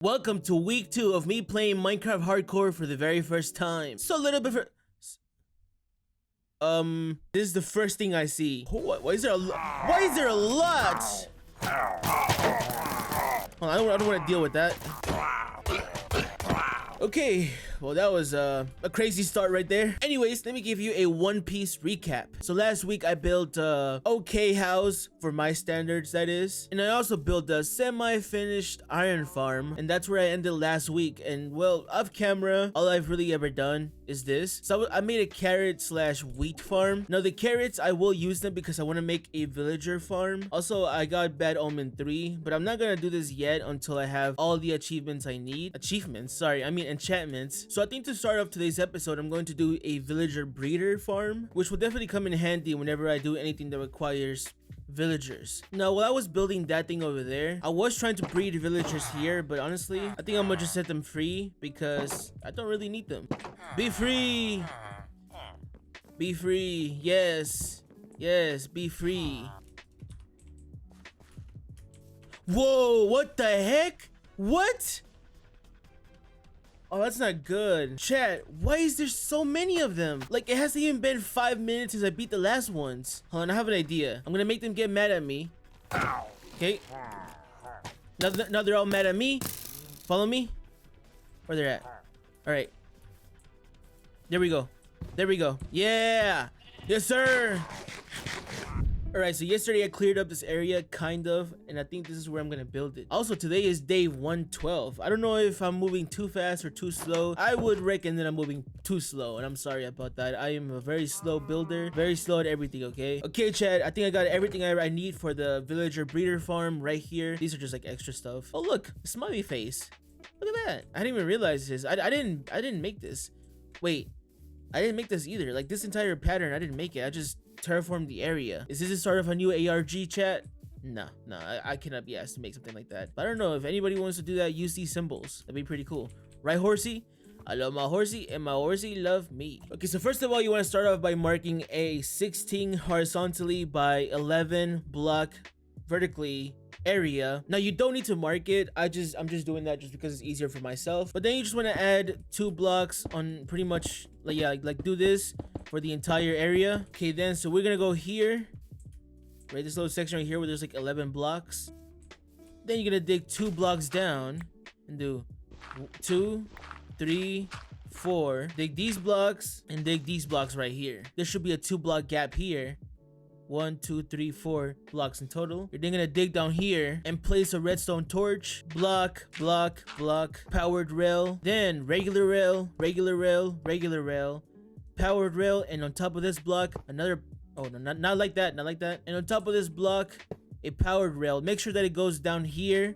Welcome to week 2 of me playing Minecraft Hardcore for the very first time. So a little bit this is the first thing I see. Why is there a lot? Hold on, I don't want to deal with that. Okay, well that was a crazy start right there. Anyways, let me give you a One Piece recap. So last week I built a okay house for my standards, that is. And I also built a semi-finished iron farm, and that's where I ended last week. And well, off camera, all I've really ever done is this. So I made a carrot slash wheat farm. Now the carrots, I will use them because I want to make a villager farm. Also, I got Bad Omen 3, but I'm not gonna do this yet until I have all the achievements I need. Enchantments. So I think to start off today's episode, I'm going to do a villager breeder farm, which will definitely come in handy whenever I do anything that requires villagers. Now, while I was building that thing over there, I was trying to breed villagers here, but honestly, I think I'm gonna just set them free because I don't really need them. Be free! Be free! Yes! Yes, be free! Whoa, what the heck? What? Oh, that's not good. Chat, why is there so many of them? Like, it hasn't even been 5 minutes since I beat the last ones. Hold on, I have an idea. I'm gonna make them get mad at me. Okay. Now they're all mad at me. Follow me. Where they're at. Alright. There we go. There we go. Yeah! Yes, sir! Alright, so yesterday I cleared up this area, kind of, and I think this is where I'm gonna build it. Also, today is day 112. I don't know if I'm moving too fast or too slow. I would reckon that I'm moving too slow, and I'm sorry about that. I am a very slow builder, very slow at everything, okay? Okay, Chad, I think I got everything I need for the villager breeder farm right here. These are just like extra stuff. Oh, look, smiley face. Look at that. I didn't even realize this. I didn't make this. Wait, I didn't make this either. Like, this entire pattern, I didn't make it. I just terraform the area. Is this the start of a new ARG, chat? No, I cannot be asked to make something like that. But I don't know if anybody wants to do that. Use these symbols. That'd be pretty cool, right, horsey? I love my horsey and my horsey love me. Okay, so first of all, you want to start off by marking a 16 horizontally by 11 block vertically area. Now you don't need to mark it. I'm just doing that just because it's easier for myself. But then you just want to add 2 blocks on pretty much, like, yeah, like do this for the entire area. Okay, then so we're gonna go here, right, this little section right here where there's like 11 blocks. Then you're gonna dig 2 blocks down and do 2, 3, 4. Dig these blocks and dig these blocks right here. There should be a 2 block gap here. 1, 2, 3, 4 blocks in total. You're then gonna dig down here and place a redstone torch. Block, block, block, powered rail, then regular rail, regular rail, regular rail, powered rail, and on top of this block, another, oh no, not like that, not like that. And on top of this block, a powered rail. Make sure that it goes down here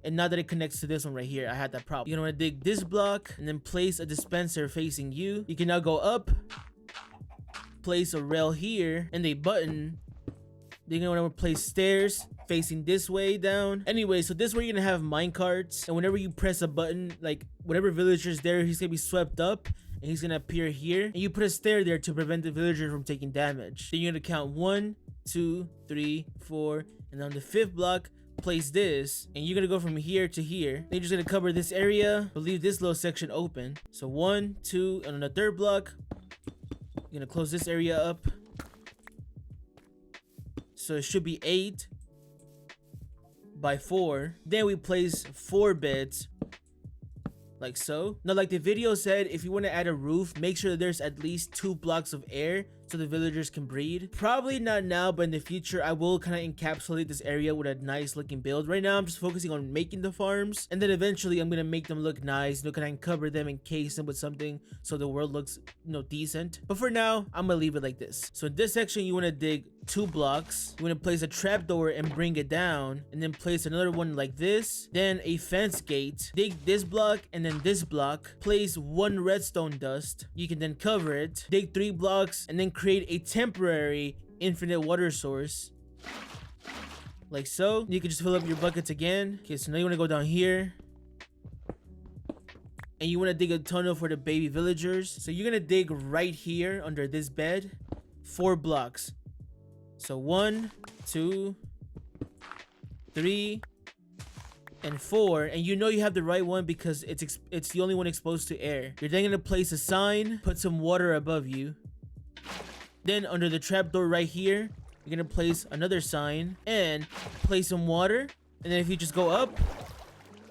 and not that it connects to this one right here. I had that problem. You're gonna wanna dig this block and then place a dispenser facing you. You can now go up, place a rail here and a button. Then you're gonna want to place stairs facing this way down. Anyway, so this way you're gonna have mine carts, and whenever you press a button, like whatever villager's there, he's gonna be swept up and he's gonna appear here, and you put a stair there to prevent the villager from taking damage. Then you're gonna count 1, 2, 3, 4, and on the 5th block place this, and you're gonna go from here to here. Then you're just gonna cover this area, but leave this little section open. So 1, 2, and on the 3rd block you're gonna close this area up. So it should be 8 by 4. Then we place 4 beds like so. Now, like the video said, if you want to add a roof, make sure that there's at least 2 blocks of air so the villagers can breed. Probably not now, but in the future I will kind of encapsulate this area with a nice looking build. Right now I'm just focusing on making the farms, and then eventually I'm gonna make them look nice, kind of cover them, encase them with something so the world looks, decent. But for now I'm gonna leave it like this. So in this section you want to dig 2 blocks. You want to place a trapdoor and bring it down, and then place another one like this, then a fence gate. Dig this block and then this block. Place 1 redstone dust. You can then cover it. Dig 3 blocks and then create a temporary infinite water source like so. You can just fill up your buckets again. Okay, so now you want to go down here and you want to dig a tunnel for the baby villagers. So you're gonna dig right here under this bed, 4 blocks. So 1, 2, 3, and 4, and you know you have the right one because it's the only one exposed to air. You're then gonna place a sign, put some water above you. Then under the trapdoor right here, you're gonna place another sign and place some water. And then if you just go up,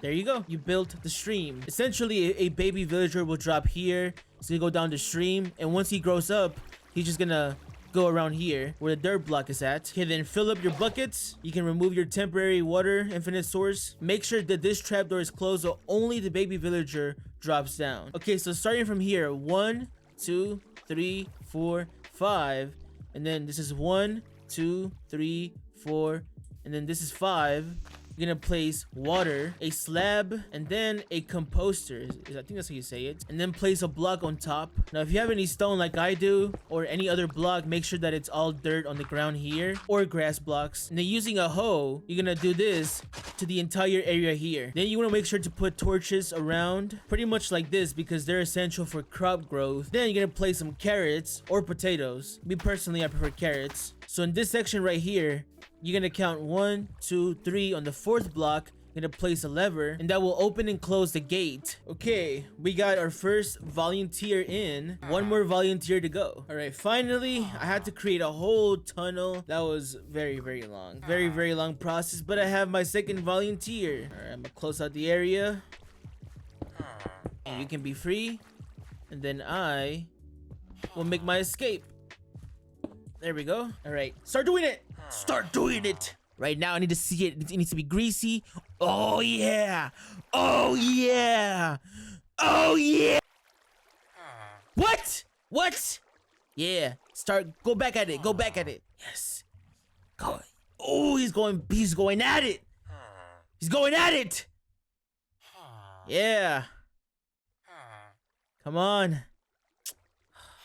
there you go. You built the stream. Essentially, a baby villager will drop here. So you go down the stream, and once he grows up, he's just gonna go around here where the dirt block is at. Okay, then fill up your buckets. You can remove your temporary water infinite source. Make sure that this trapdoor is closed so only the baby villager drops down. Okay, so starting from here, 1, 2, 3, 4, 5, and then this is 1, 2, 3, 4, and then this is 5. You're gonna place water, a slab, and then a composter. I think that's how you say it. And then place a block on top. Now, if you have any stone like I do, or any other block, make sure that it's all dirt on the ground here, or grass blocks. And then using a hoe, you're gonna do this to the entire area here. Then you wanna make sure to put torches around, pretty much like this, because they're essential for crop growth. Then you're gonna place some carrots or potatoes. Me personally, I prefer carrots. So in this section right here, you're gonna count 1, 2, 3 on the 4th block. You're gonna place a lever, and that will open and close the gate. Okay, we got our first volunteer in. One more volunteer to go. All right, finally, I had to create a whole tunnel. That was very, very long. Very, very long process, but I have my second volunteer. All right, I'm gonna close out the area. And you can be free. And then I will make my escape. There we go. All right, start doing it. Start doing it. Right now, I need to see it. It needs to be greasy. Oh, yeah. Oh, yeah. Oh, yeah. What? What? Yeah. Go back at it. Go back at it. Yes. Go. Oh, he's going at it. He's going at it. Yeah. Come on.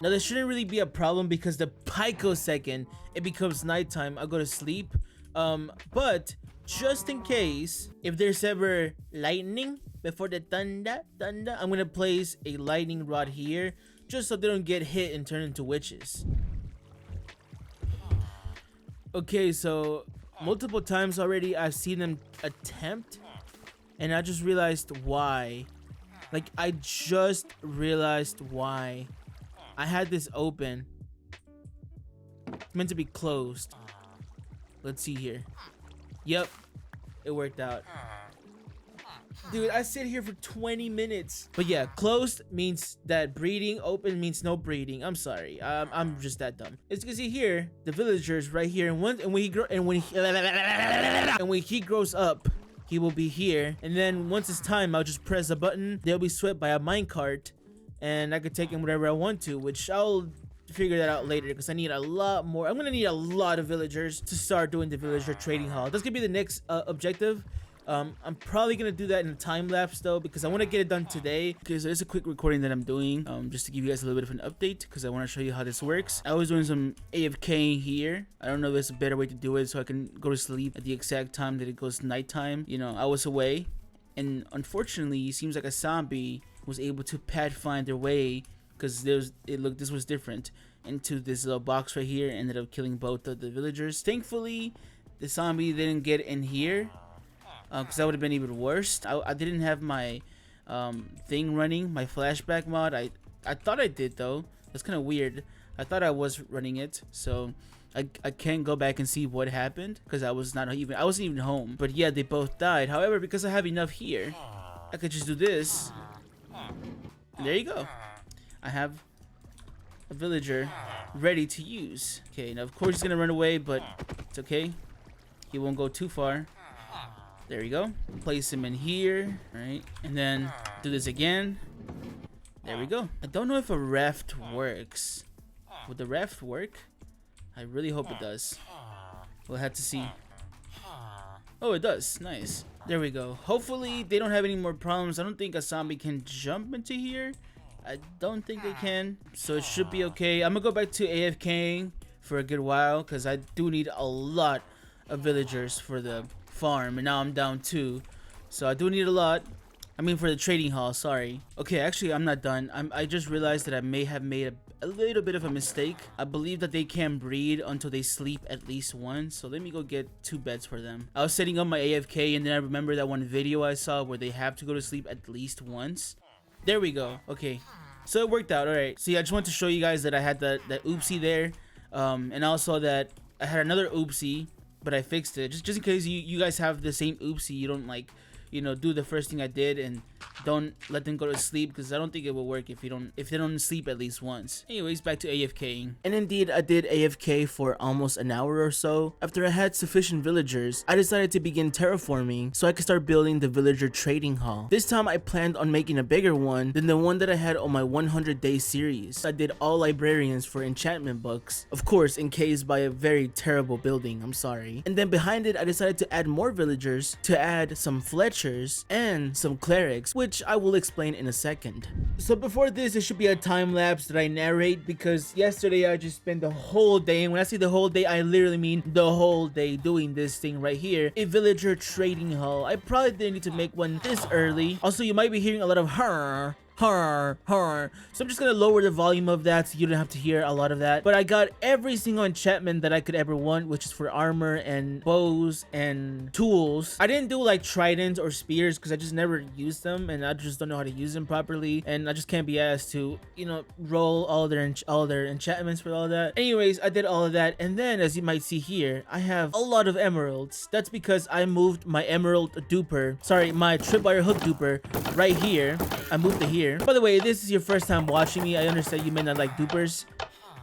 Now, this shouldn't really be a problem because the picosecond it becomes nighttime, I go to sleep. But just in case, if there's ever lightning before the thunder, I'm gonna place a lightning rod here just so they don't get hit and turn into witches. Okay, so multiple times already I've seen them attempt, and I just realized why. Like, I just realized why. I had this open. It's meant to be closed. Let's see here. Yep, it worked out. Dude, I sit here for 20 minutes. But yeah, closed means that breeding, open means no breeding. I'm sorry. I'm just that dumb. As you can see here, the villagers right here, and when he grows up, he will be here. And then once it's time, I'll just press a button. They'll be swept by a minecart. And I could take in whatever I want to, which I'll figure that out later because I need a lot more. I'm gonna need a lot of villagers to start doing the villager trading hall. That's gonna be the next objective. I'm probably gonna do that in a time lapse though because I want to get it done today. Okay, so it's a quick recording that I'm doing just to give you guys a little bit of an update because I want to show you how this works. I was doing some AFK here. I don't know if there's a better way to do it so I can go to sleep at the exact time that it goes nighttime. You know, I was away, and unfortunately, it seems like a zombie was able to find their way because this was different into this little box right here. Ended up killing both of the villagers. Thankfully, the zombie didn't get in here because that would have been even worse. I didn't have my thing running, my flashback mod. I thought I did though. That's kind of weird. I thought I was running it, so I can't go back and see what happened because I wasn't even home. But yeah, they both died. However, because I have enough here, I could just do this. And there you go. I have a villager ready to use. Okay, now of course he's gonna run away, but it's okay. He won't go too far. There you go. Place him in here, right? And then do this again. There we go. I don't know if a raft works. Would the raft work? I really hope it does. We'll have to see. Oh, it does. Nice. There we go. Hopefully they don't have any more problems. I don't think a zombie can jump into here. I don't think they can. So it should be okay. I'm gonna go back to AFKing for a good while because I do need a lot of villagers for the farm. And now I'm down 2. So I do need a lot. I mean for the trading hall, sorry. Okay, actually I'm not done. I just realized that I may have made a little bit of a mistake. I believe that they can breed until they sleep at least once. So let me go get 2 beds for them. I was setting up my AFK and then I remember that one video I saw where they have to go to sleep at least once. There we go. Okay. So it worked out. All right. So yeah, I just wanted to show you guys that I had that oopsie there. And also that I had another oopsie, but I fixed it. Just in case you guys have the same oopsie, you don't like, you know, do the first thing I did and don't let them go to sleep, because I don't think it will work if they don't sleep at least once. Anyways, back to AFKing. And indeed, I did AFK for almost an hour or so. After I had sufficient villagers, I decided to begin terraforming so I could start building the villager trading hall. This time I planned on making a bigger one than the one that I had on my 100-day series. I did all librarians for enchantment books, of course encased by a very terrible building, I'm sorry. And then behind it, I decided to add more villagers, to add some Fletchers and some clerics, which I will explain in a second. So before this, there should be a time lapse that I narrate, because yesterday I just spent the whole day, and when I say the whole day, I literally mean the whole day, doing this thing right here, a villager trading hall. I probably didn't need to make one this early. Also, you might be hearing a lot of so I'm just gonna lower the volume of that so you don't have to hear a lot of that. But I got every single enchantment that I could ever want, which is for armor and bows and tools. I didn't do like tridents or spears because I just never used them, and I just don't know how to use them properly, and I just can't be asked to, you know, roll all their enchantments for all that. Anyways, I did all of that, and then as you might see here, I have a lot of emeralds. That's because I moved my emerald duper, sorry, my tripwire hook duper right here. I moved it here. By the way, if this is your first time watching me, I understand you may not like dupers.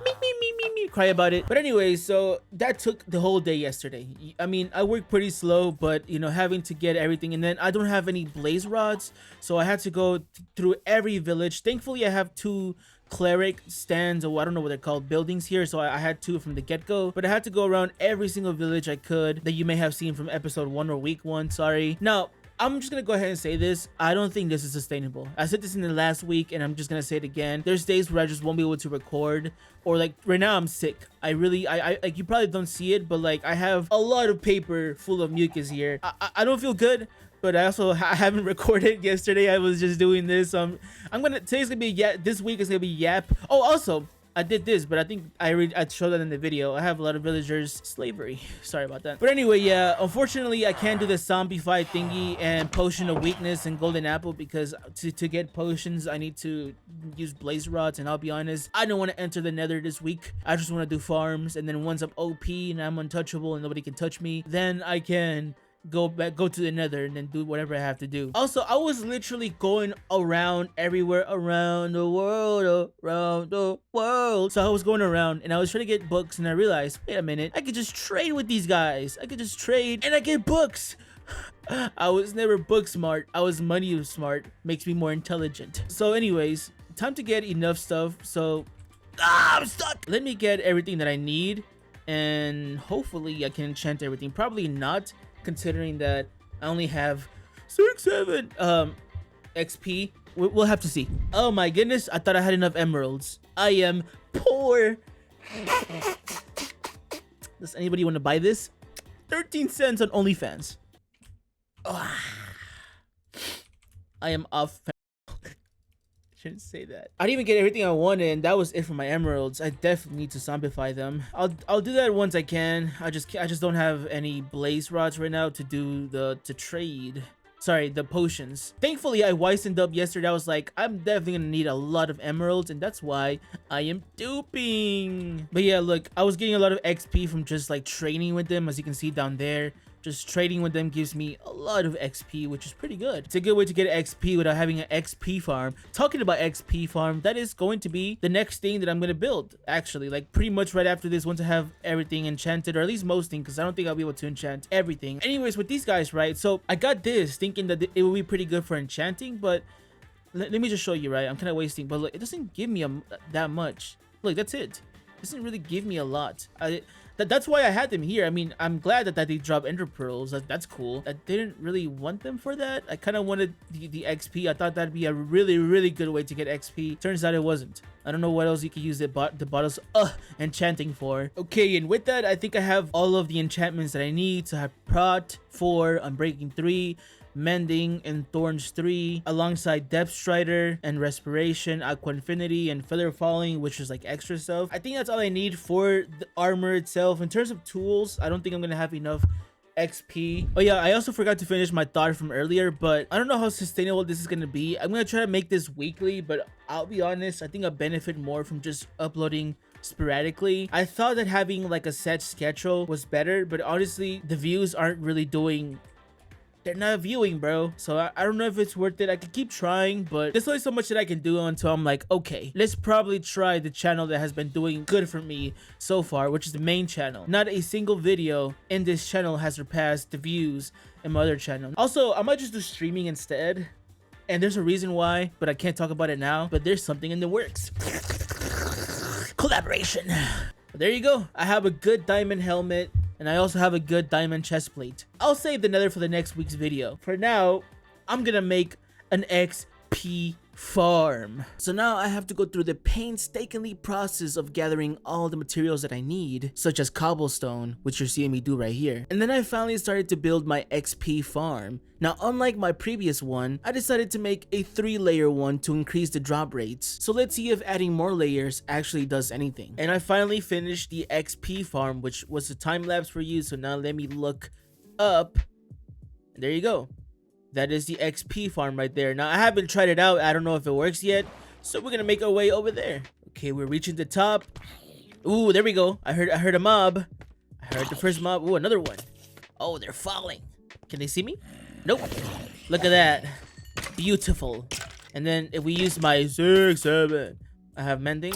Me, cry about it. But anyway, so that took the whole day yesterday. I mean, I worked pretty slow, but you know, having to get everything, and then I don't have any blaze rods, so I had to go through every village. Thankfully, I have 2 cleric stands, or I don't know what they're called, buildings here, so I had 2 from the get-go, but I had to go around every single village I could that you may have seen from episode 1 or week 1, sorry. Now, I'm just gonna go ahead and say this. I don't think this is sustainable. I said this in the last week, and I'm just gonna say it again. There's days where I just won't be able to record, or like right now I'm sick. I like, you probably don't see it, but like I have a lot of paper full of mucus here. I don't feel good, but I haven't recorded yesterday. I was just doing this. Today's gonna be this week is gonna be yap. Oh, also, I did this, but I think I showed that in the video. I have a lot of villagers. Slavery. Sorry about that. But anyway, yeah, unfortunately, I can't do the zombie fight thingy and potion of weakness and golden apple, because to get potions, I need to use blaze rods. And I'll be honest, I don't want to enter the nether this week. I just want to do farms. And then once I'm OP and I'm untouchable and nobody can touch me, then I can go to the nether and then do whatever I have to do. Also, I was literally going around everywhere around the world. So I was going around and I was trying to get books, and I realized, wait a minute, I could just trade with these guys. I could just trade and I get books. I was never book smart. I was money smart. Makes me more intelligent. So anyways, time to get enough stuff. So I'm stuck. Let me get everything that I need, and hopefully I can enchant everything. Probably not, considering that I only have 7 XP. We'll have to see. Oh my goodness, I thought I had enough emeralds. I am poor. Does anybody want to buy this? 13 cents on OnlyFans. I am off. Shouldn't say that. I didn't even get everything I wanted, and that was it for my emeralds. I definitely need to zombify them. I'll do that once I can. I just don't have any blaze rods right now to do the trade. Sorry, the potions. Thankfully, I wisened up yesterday. I was like, I'm definitely gonna need a lot of emeralds, and that's why I am duping. But yeah, look, I was getting a lot of XP from just like training with them, as you can see down there. Just trading with them gives me a lot of XP, which is pretty good. It's a good way to get XP without having an XP farm. Talking about XP farm, that is going to be the next thing that I'm going to build, actually. Like, pretty much right after this, once I have everything enchanted, or at least most things, because I don't think I'll be able to enchant everything. Anyways, with these guys, right? So, I got this thinking that it would be pretty good for enchanting, but let me just show you, right? I'm kind of wasting, but look, it doesn't give me that much. Look, that's it. It doesn't really give me a lot. That's why I had them here. I mean, I'm glad that they drop ender pearls. That's cool. I didn't really want them for that. I kind of wanted the XP. I thought that'd be a really good way to get XP. Turns out it wasn't. I don't know what else you could use the bottles enchanting for. Okay, and with that, I think I have all of the enchantments that I need. So I have Prot 4, Unbreaking 3, Mending, and Thorns 3, alongside Depth Strider and Respiration, Aqua Infinity, and Feather Falling, which is like extra stuff. I think that's all I need for the armor itself. In terms of tools, I don't think I'm gonna have enough XP. Oh yeah, I also forgot to finish my thought from earlier, but I don't know how sustainable this is gonna be. I'm gonna try to make this weekly, but I'll be honest, I think I benefit more from just uploading sporadically. I thought that having like a set schedule was better, but honestly, the views aren't really doing, they're not viewing, bro. So I don't know if it's worth it. I could keep trying, but there's only so much that I can do until I'm like, okay, let's probably try the channel that has been doing good for me so far, which is the main channel. Not a single video in this channel has surpassed the views in my other channel. Also, I might just do streaming instead, and there's a reason why, but I can't talk about it now. But there's something in the works. Collaboration. There you go. I have a good diamond helmet, and I also have a good diamond chest plate. I'll save the nether for the next week's video. For now, I'm gonna make an XP farm. So now I have to go through the painstakingly process of gathering all the materials that I need, such as cobblestone, which you're seeing me do right here. And then I finally started to build my XP farm. Now, unlike my previous one, I decided to make a 3-layer one to increase the drop rates. So let's see if adding more layers actually does anything. And I finally finished the XP farm, which was a time lapse for you. So now let me look up. There you go. That is the XP farm right there. Now, I haven't tried it out. I don't know if it works yet. So we're gonna make our way over there. Okay, we're reaching the top. Ooh, there we go. I heard a mob. I heard the first mob. Ooh, another one. Oh, they're falling. Can they see me? Nope. Look at that. Beautiful. And then if we use my 6, 7, I have mending.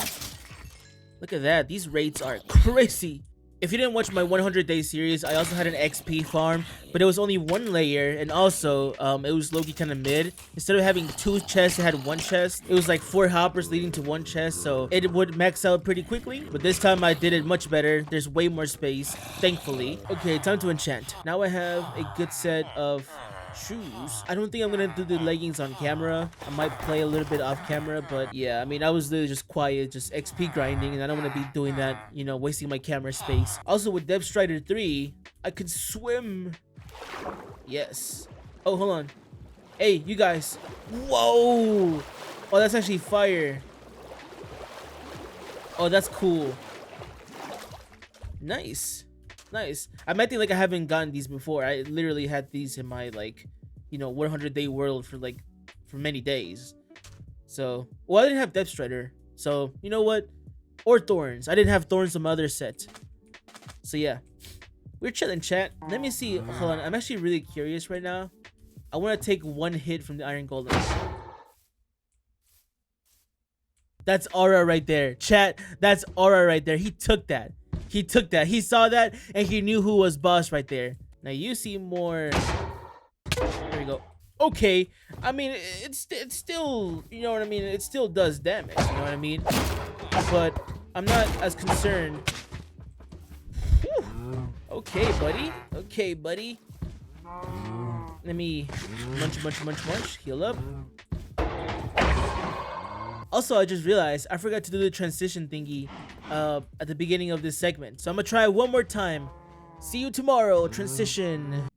Look at that. These rates are crazy. If you didn't watch my 100-day series, I also had an XP farm, but it was only 1 layer, and also it was low-key kind of mid. Instead of having 2 chests, it had 1 chest. It was like 4 hoppers leading to 1 chest, so it would max out pretty quickly. But this time I did it much better. There's way more space, thankfully. Okay, time to enchant. Now I have a good set of shoes. I don't think I'm gonna do the leggings on camera. I might play a little bit off camera, but yeah, I mean, I was literally just quiet, just XP grinding, and I don't want to be doing that, you know, wasting my camera space. Also, with Depth Strider 3, I could swim. Yes. Oh, hold on. Hey, you guys. Whoa. Oh, that's actually fire. Oh, that's cool. Nice. Nice. I might think like I haven't gotten these before. I literally had these in my, like, you know, 100-day world for many days. So, well, I didn't have Depth Strider, so you know what, or Thorns. I didn't have Thorns on my other set. So yeah, we're chilling, chat. Let me see. Hold on, I'm actually really curious right now. I want to take 1 hit from the Iron Golem. That's aura right there, chat. That's aura right there. He took that. He took that. He saw that, and he knew who was boss right there. Now you see more. There we go. Okay, I mean, it's still, you know what I mean, it still does damage, you know what I mean, but I'm not as concerned. Whew. Okay, buddy. Okay, buddy. Let me munch, heal up. Also, I just realized I forgot to do the transition thingy at the beginning of this segment, so I'm gonna try it one more time. See you tomorrow, transition.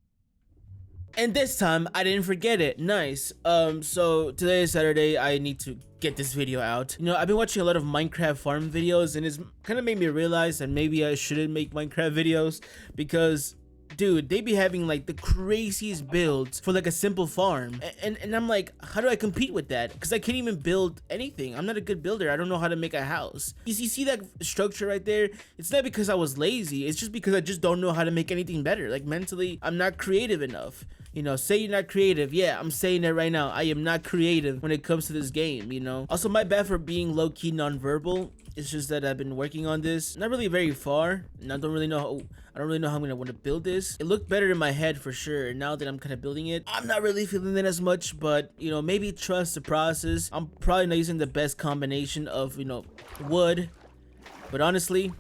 And this time, I didn't forget it. Nice. So today is Saturday. I need to get this video out. You know, I've been watching a lot of Minecraft farm videos, and it's kind of made me realize that maybe I shouldn't make Minecraft videos because, dude, they be having like the craziest builds for like a simple farm. And I'm like, how do I compete with that? Because I can't even build anything. I'm not a good builder. I don't know how to make a house. You see that structure right there? It's not because I was lazy. It's just because I just don't know how to make anything better. Like mentally, I'm not creative enough. You know, say you're not creative. Yeah, I'm saying it right now. I am not creative when it comes to this game, you know. Also, my bad for being low-key non-verbal. It's just that I've been working on this. Not really very far. And I don't really know how I'm gonna want to build this. It looked better in my head for sure. Now that I'm kind of building it, I'm not really feeling it as much, but you know, maybe trust the process. I'm probably not using the best combination of, you know, wood, but honestly,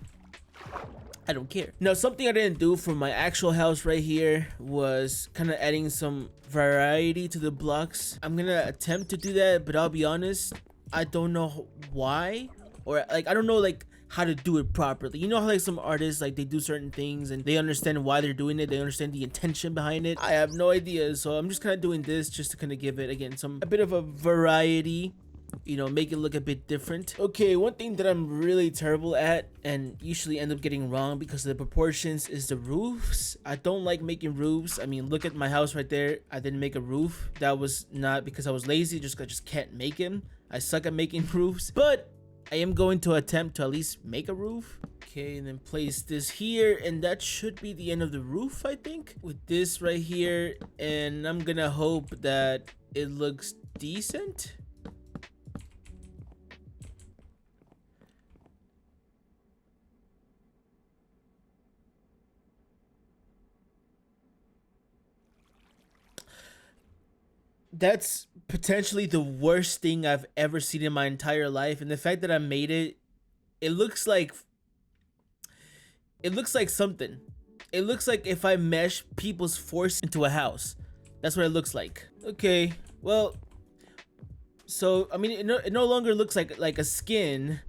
I don't care. Now, something I didn't do for my actual house right here was kind of adding some variety to the blocks. I'm gonna attempt to do that, but I'll be honest, I don't know why, or like I don't know like how to do it properly. You know how like some artists, like they do certain things and they understand why they're doing it, they understand the intention behind it. I have no idea, so I'm just kind of doing this just to kind of give it, again, a bit of a variety, you know, make it look a bit different. Okay, one thing that I'm really terrible at and usually end up getting wrong because of the proportions is the roofs. I don't like making roofs. I mean, look at my house right there. I didn't make a roof. That was not because I was lazy, just 'cause I just can't make them. I suck at making roofs, but I am going to attempt to at least make a roof. Okay, and then place this here, and that should be the end of the roof, I think, with this right here. And I'm gonna hope that it looks decent. That's potentially the worst thing I've ever seen in my entire life, and the fact that I made it, it looks like something. It looks like if I mesh people's force into a house. That's what it looks like. Okay, well, so I mean, it no longer looks like a skin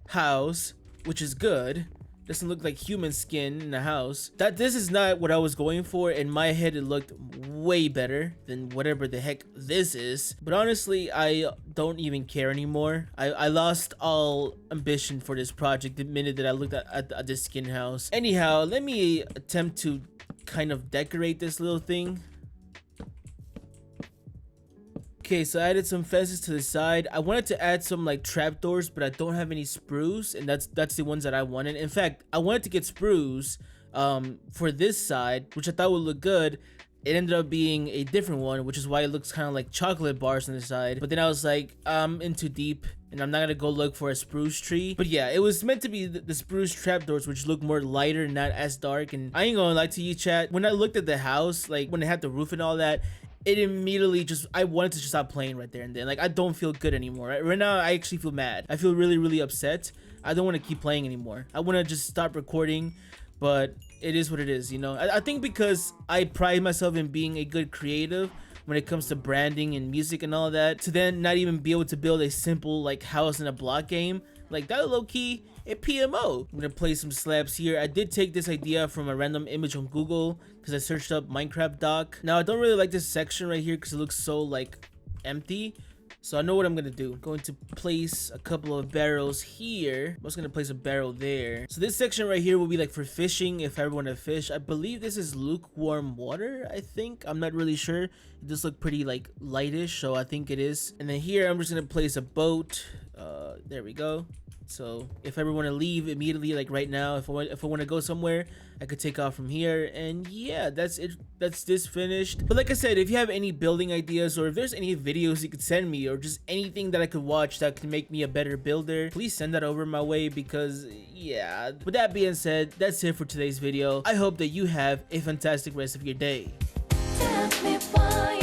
house, which is good. Doesn't look like human skin in the house. This is not what I was going for. In my head, it looked way better than whatever the heck this is. But honestly, I don't even care anymore. I lost all ambition for this project the minute that I looked at this skin house. Anyhow, let me attempt to kind of decorate this little thing. Okay, so I added some fences to the side. I wanted to add some like trapdoors, but I don't have any spruce, and that's the ones that I wanted. In fact, I wanted to get spruce for this side, which I thought would look good. It ended up being a different one, which is why it looks kind of like chocolate bars on the side. But then I was like, I'm in too deep, and I'm not gonna go look for a spruce tree. But yeah, it was meant to be the spruce trapdoors, which look more lighter, not as dark. And I ain't gonna lie to you, chat. When I looked at the house, like when it had the roof and all that, it immediately I wanted to just stop playing right there and then. Like, I don't feel good anymore. Right now, I actually feel mad. I feel really, really upset. I don't want to keep playing anymore. I want to just stop recording, but it is what it is, you know? I think because I pride myself in being a good creative when it comes to branding and music and all that, to then not even be able to build a simple, like, house in a block game, like, that low-key, it PMO. I'm gonna play some slabs here. I did take this idea from a random image on Google because I searched up Minecraft doc. Now, I don't really like this section right here because it looks so, like, empty. So I know what I'm gonna do. I'm going to place a couple of barrels here. I'm also gonna place a barrel there. So this section right here will be like for fishing if I ever want to fish. I believe this is lukewarm water, I think. I'm not really sure. It does look pretty like lightish, so I think it is. And then here I'm just gonna place a boat. There we go. So if I ever want to leave immediately, like right now, if I want to go somewhere, I could take off from here. And yeah, that's it. That's this finished. But like I said, if you have any building ideas, or if there's any videos you could send me, or just anything that I could watch that can make me a better builder, please send that over my way, because yeah. With that being said, that's it for today's video. I hope that you have a fantastic rest of your day. Tell me why